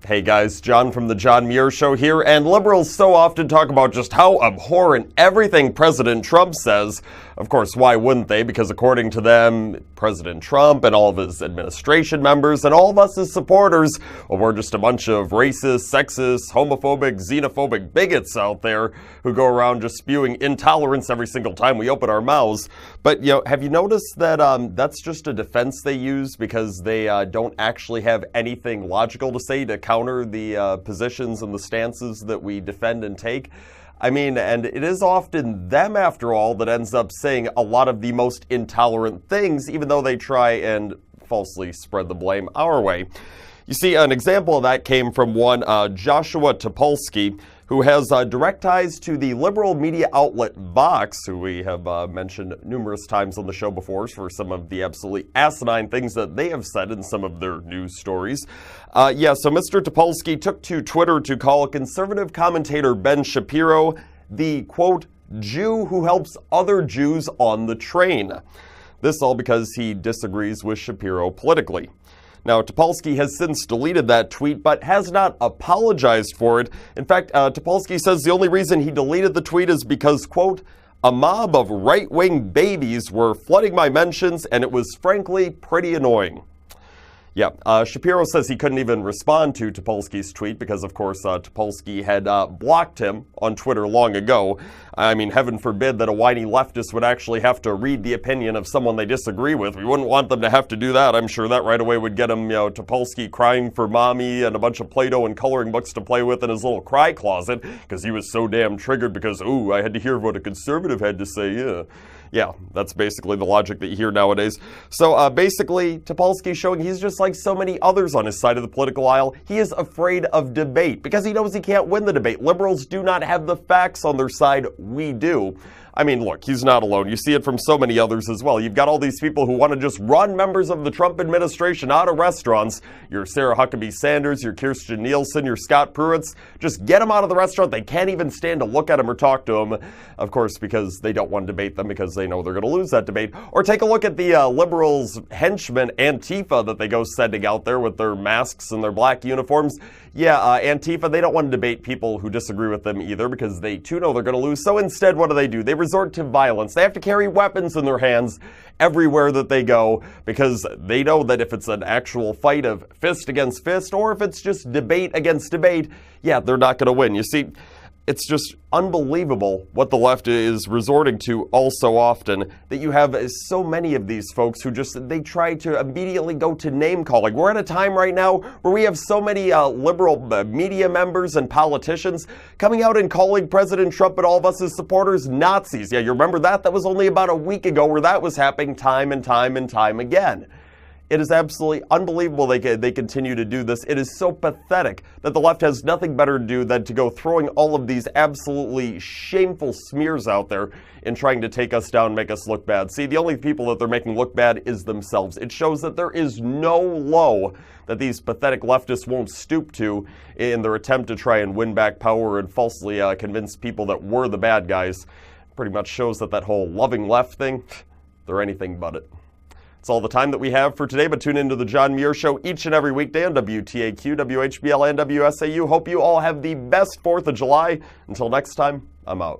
Hey guys, John from the John Muir Show here, and liberals so often talk about just how abhorrent everything President Trump says. Of course, why wouldn't they? Because according to them, President Trump and all of his administration members and all of us as supporters, well, we're just a bunch of racist, sexist, homophobic, xenophobic bigots out there who go around just spewing intolerance every single time we open our mouths. But, have you noticed that that's just a defense they use because they don't actually have anything logical to say to counter the positions and the stances that we defend and take? I mean, and it is often them, after all, that ends up saying a lot of the most intolerant things, even though they try and falsely spread the blame our way. You see, an example of that came from one Joshua Topolsky, who has direct ties to the liberal media outlet Vox, who we have mentioned numerous times on the show before for some of the absolutely asinine things that they have said in some of their news stories. So Mr. Topolsky took to Twitter to call conservative commentator Ben Shapiro the, quote, Jew who helps other Jews on the train. This all because he disagrees with Shapiro politically. Now, Topolsky has since deleted that tweet, but has not apologized for it. In fact, Topolsky says the only reason he deleted the tweet is because, quote, a mob of right-wing babies were flooding my mentions, and it was frankly pretty annoying. Yeah, Shapiro says he couldn't even respond to Topolsky's tweet because, of course, Topolsky had blocked him on Twitter long ago. I mean, heaven forbid that a whiny leftist would actually have to read the opinion of someone they disagree with. We wouldn't want them to have to do that. I'm sure that right away would get him, Topolsky crying for mommy and a bunch of Play-Doh and coloring books to play with in his little cry closet because he was so damn triggered because, ooh, I had to hear what a conservative had to say, Yeah, that's basically the logic that you hear nowadays. So basically, Topolsky showing he's just like so many others on his side of the political aisle. He is afraid of debate because he knows he can't win the debate. Liberals do not have the facts on their side. We do. I mean, look, he's not alone. You see it from so many others as well. You've got all these people who want to just run members of the Trump administration out of restaurants. Your Sarah Huckabee Sanders, your Kirstjen Nielsen, your Scott Pruitts. Just get them out of the restaurant. They can't even stand to look at them or talk to them. Of course, because they don't want to debate them because they know they're going to lose that debate. Or take a look at the liberals' henchmen, Antifa, that they go sending out there with their masks and their black uniforms. Yeah, Antifa, they don't want to debate people who disagree with them either because they too know they're going to lose. So instead, what do? They resort to violence. They have to carry weapons in their hands everywhere that they go because they know that if it's an actual fight of fist against fist or if it's just debate against debate, yeah, they're not going to win. You see, it's just unbelievable what the left is resorting to all so often that you have so many of these folks who they try to immediately go to name calling. We're at a time right now where we have so many liberal media members and politicians coming out and calling President Trump and all of us as supporters Nazis. Yeah, you remember that? That was only about a week ago where that was happening time and time and time again. It is absolutely unbelievable they continue to do this. It is so pathetic that the left has nothing better to do than to go throwing all of these absolutely shameful smears out there and trying to take us down, make us look bad. See, the only people that they're making look bad is themselves. It shows that there is no low that these pathetic leftists won't stoop to in their attempt to try and win back power and falsely convince people that we're the bad guys. Pretty much shows that whole loving left thing, they're anything but it. That's all the time that we have for today, but tune into the John Muir Show each and every weekday on WTAQ, WHBL, and WSAU. Hope you all have the best 4th of July. Until next time, I'm out.